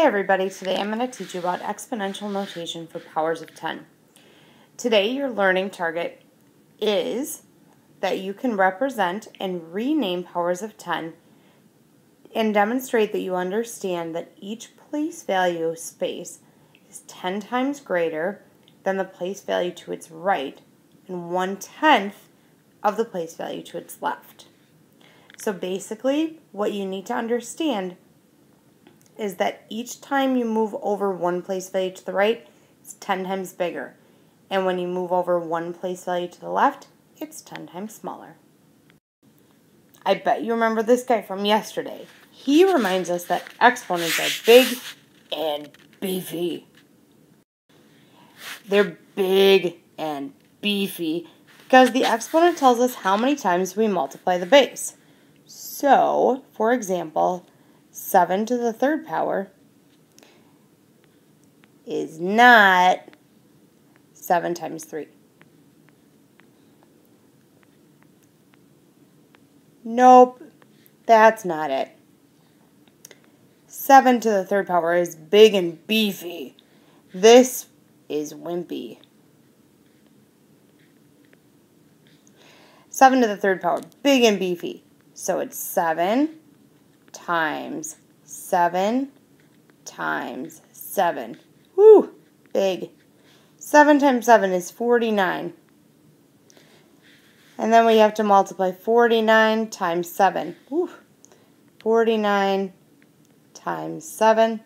Hi everybody, today I'm going to teach you about exponential notation for powers of 10. Today your learning target is that you can represent and rename powers of 10 and demonstrate that you understand that each place value space is 10 times greater than the place value to its right and 1/10 of the place value to its left. So basically what you need to understand is that each time you move over one place value to the right, it's 10 times bigger. And when you move over one place value to the left, it's 10 times smaller. I bet you remember this guy from yesterday. He reminds us that exponents are big and beefy. They're big and beefy because the exponent tells us how many times we multiply the base. So, for example, 7 to the third power is not 7 times 3. Nope, that's not it. 7 to the third power is big and beefy. This is wimpy. 7 to the third power, big and beefy. So it's 7 times 7 times 7. Woo, big. 7 times 7 is 49. And then we have to multiply 49 times 7. Woo, 49 times 7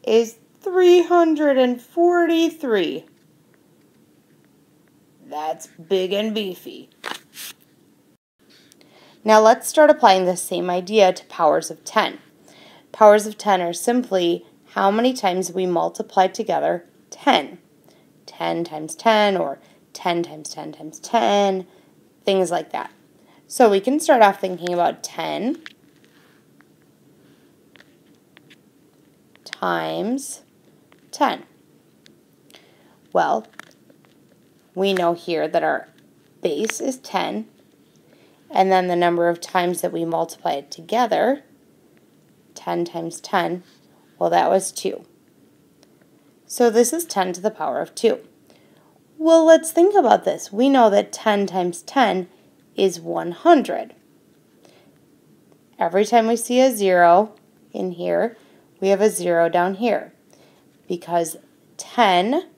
is 343. That's big and beefy. Now let's start applying the same idea to powers of 10. Powers of 10 are simply how many times we multiply together 10. 10 times 10 or 10 times 10 times 10, things like that. So we can start off thinking about 10 times 10. Well, we know here that our base is 10, and then the number of times that we multiply it together, 10 times 10, well, that was 2. So this is 10 to the power of 2. Well, let's think about this. We know that 10 times 10 is 100. Every time we see a 0 in here, we have a 0 down here because 10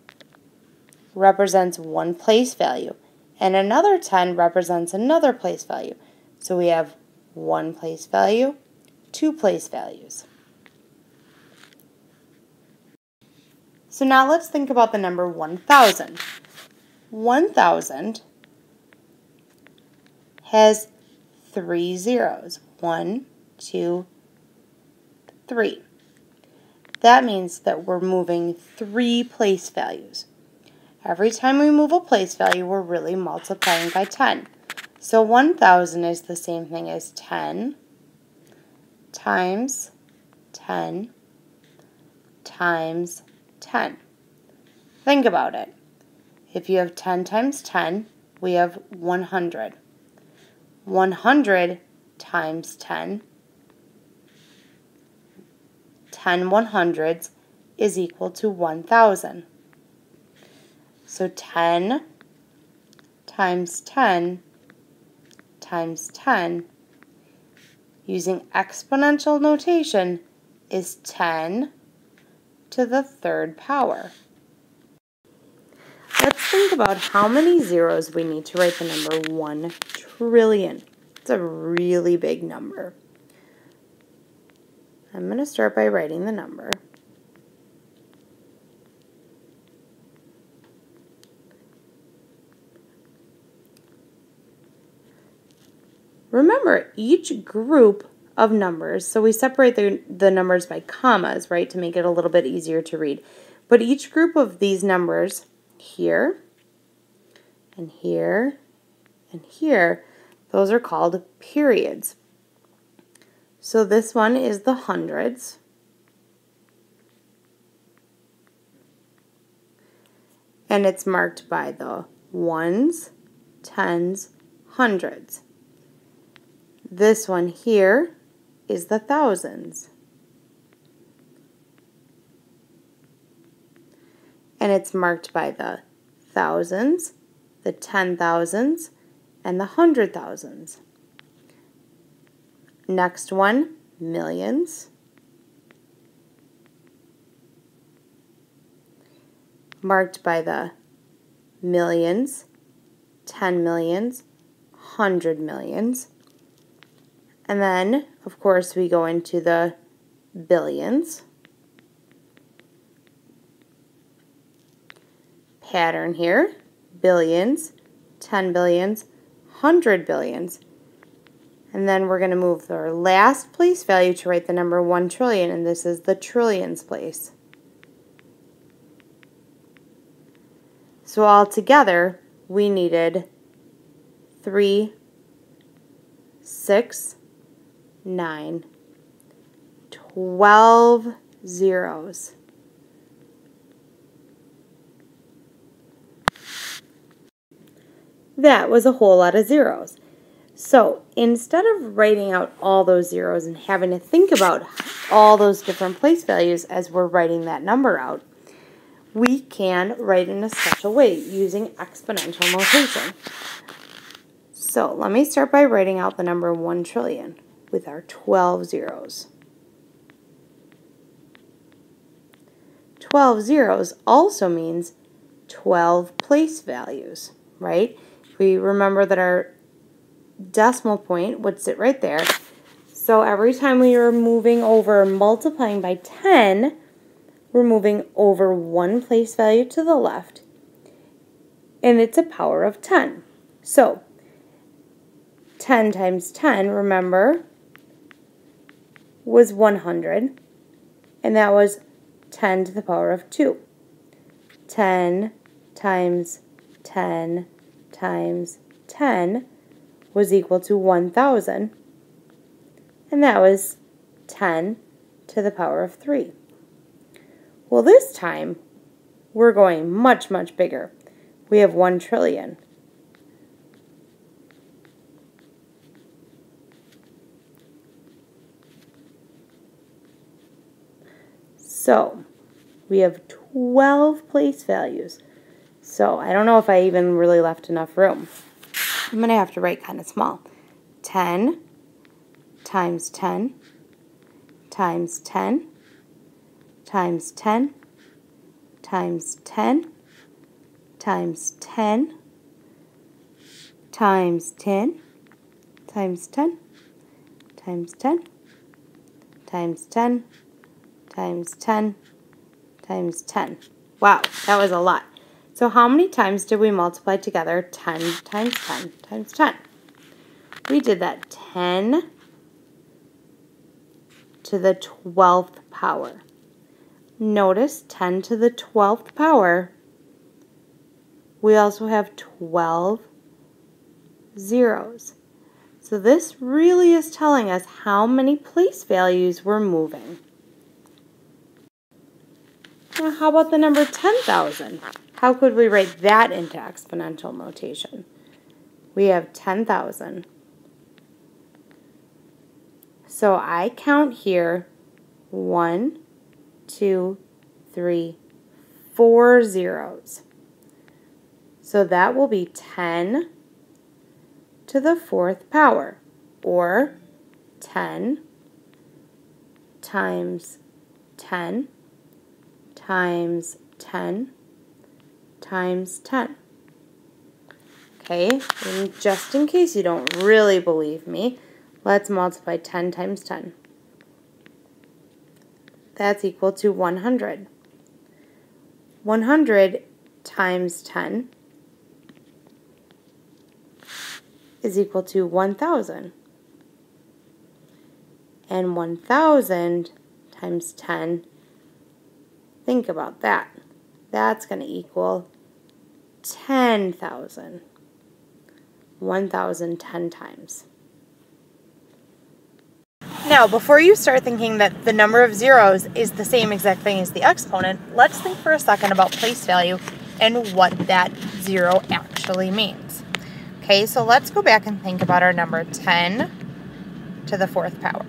represents one place value, and another 10 represents another place value. So we have one place value, two place values. So now let's think about the number 1,000. 1,000 has 3 zeros. 1, 2, 3. That means that we're moving 3 place values. Every time we move a place value, we're really multiplying by 10. So 1,000 is the same thing as 10 times 10 times 10. Think about it. If you have 10 times 10, we have 100. 100 times 10, 10 100ths is equal to 1,000. So 10 times 10 times 10 using exponential notation is 10 to the third power. Let's think about how many zeros we need to write the number 1 trillion. It's a really big number. I'm going to start by writing the number. Remember, each group of numbers, so we separate the numbers by commas, right, to make it a little bit easier to read. But each group of these numbers, here, and here, and here, those are called periods. So this one is the hundreds. And it's marked by the ones, tens, hundreds. This one here is the thousands. And it's marked by the thousands, the 10,000s, and the 100,000s. Next one, millions. Marked by the millions, 10 millions, 100 millions. And then, of course, we go into the billions. Pattern here, billions, 10 billions, 100 billions. And then we're going to move our last place value to write the number 1 trillion, and this is the trillions place. So altogether, we needed 3, 6, 9, 12 zeros. That was a whole lot of zeros. So instead of writing out all those zeros and having to think about all those different place values as we're writing that number out, we can write in a special way using exponential notation. So let me start by writing out the number 1 trillion with our 12 zeros. 12 zeros also means 12 place values, right? We remember that our decimal point would sit right there. So every time we are moving over, multiplying by 10, we're moving over 1 place value to the left, and it's a power of 10. So 10 times 10, remember, was 100, and that was 10 to the power of 2. 10 times 10 times 10 was equal to 1,000, and that was 10 to the power of 3. Well, this time, we're going much, much bigger. We have 1 trillion. So, we have 12 place values. So, I don't know if I even really left enough room. I'm going to have to write kind of small. 10 times 10 times 10 times 10 times 10 times 10 times 10 times 10 times 10 times 10 times 10 times 10. Wow, that was a lot. So how many times did we multiply together 10 times 10 times 10? We did that 10 to the 12th power. Notice 10 to the 12th power, we also have 12 zeros. So this really is telling us how many place values we're moving. Now how about the number 10,000? How could we write that into exponential notation? We have 10,000. So I count here 1, 2, 3, 4 zeros. So that will be 10 to the 4th power, or 10 times 10 times 10 times 10. Okay, and just in case you don't really believe me, let's multiply 10 times 10. That's equal to 100. 100 times 10 is equal to 1,000. And 1,000 times 10, think about that. That's going to equal 10,000. 1,000 10 times. Now, before you start thinking that the number of zeros is the same exact thing as the exponent, let's think for a second about place value and what that zero actually means. Okay, so let's go back and think about our number 10 to the 4th power.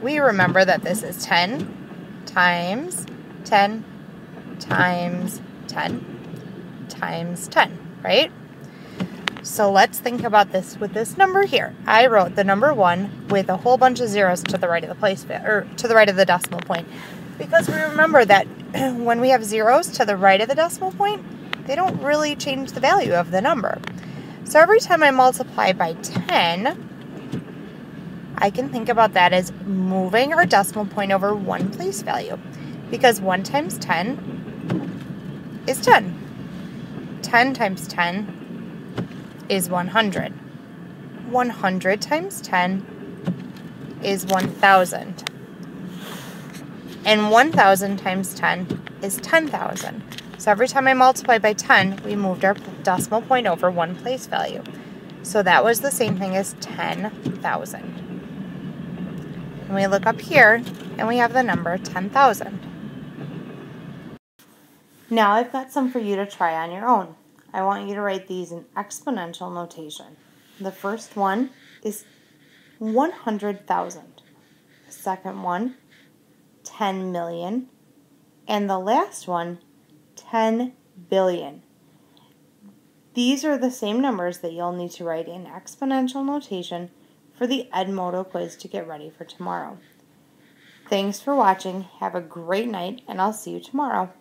We remember that this is 10 times 10 times 10 times 10, right? So let's think about this with this number here. I wrote the number 1 with a whole bunch of zeros to the right of the to the right of the decimal point, because we remember that when we have zeros to the right of the decimal point, they don't really change the value of the number. So every time I multiply by 10, I can think about that as moving our decimal point over one place value, because 1 times 10 is 10. 10 times 10 is 100. 100 times 10 is 1,000. And 1,000 times 10 is 10,000. So every time I multiply by 10, we moved our decimal point over one place value. So that was the same thing as 10,000. And we look up here, and we have the number 10,000. Now I've got some for you to try on your own. I want you to write these in exponential notation. The first one is 100,000. The second one, 10 million. And the last one, 10 billion. These are the same numbers that you'll need to write in exponential notation for the Edmodo quiz to get ready for tomorrow. Thanks for watching. Have a great night, and I'll see you tomorrow.